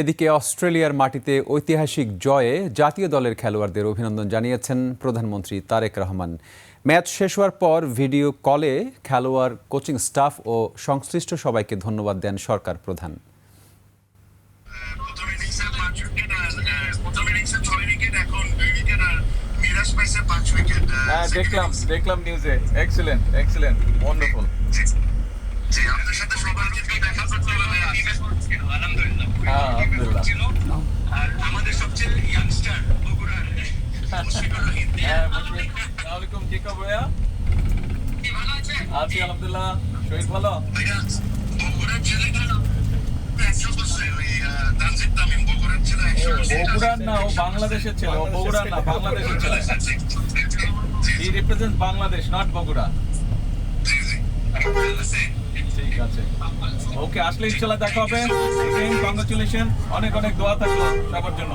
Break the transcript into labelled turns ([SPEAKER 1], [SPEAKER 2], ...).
[SPEAKER 1] এদিকে অস্ট্রেলিয়ার মাটিতে ঐতিহাসিক জয়ে জাতীয় দলের খেলোয়াড়দের অভিনন্দন জানিয়েছেন প্রধানমন্ত্রী তারেক রহমান। ম্যাচ শেষ হওয়ার পর ভিডিও কলে খেলোয়াড়, কোচিং স্টাফ ও সংশ্লিষ্ট সবাইকে ধন্যবাদ দেন সরকার প্রধান।
[SPEAKER 2] দেখলাম নিউজে। Excellent wonderful. আলহামদুলিল্লাহ।
[SPEAKER 3] আর আমাদের সবচেয়ে ইয়াংস্টার বগুড়ার মুশফিকুর রহিম।
[SPEAKER 2] আসসালামু আলাইকুম, কি খবর ভাইয়া?
[SPEAKER 3] কি ভালো আছেন?
[SPEAKER 2] আছি আলহামদুলিল্লাহ। শহীদ ভালো?
[SPEAKER 3] ভাইয়া বগুড়ার ছেলেটা 100 বছর ওই তানজিদ তামিম বগুড়ার ছেলে 100 বছর।
[SPEAKER 2] বগুড়ার না, ও বাংলাদেশের ছেলে। ও বগুড়ার না, বাংলাদেশের ছেলে। হি রিপ্রেজেন্টস বাংলাদেশ, নট বগুড়া।
[SPEAKER 3] জি জি ভালো আছেন?
[SPEAKER 2] ঠিক আছে, ওকে, আসলে ইনশাআল্লাহ দেখা হবে। কংগ্রাচুলেশন, অনেক অনেক দোয়া থাকলো সবার জন্য।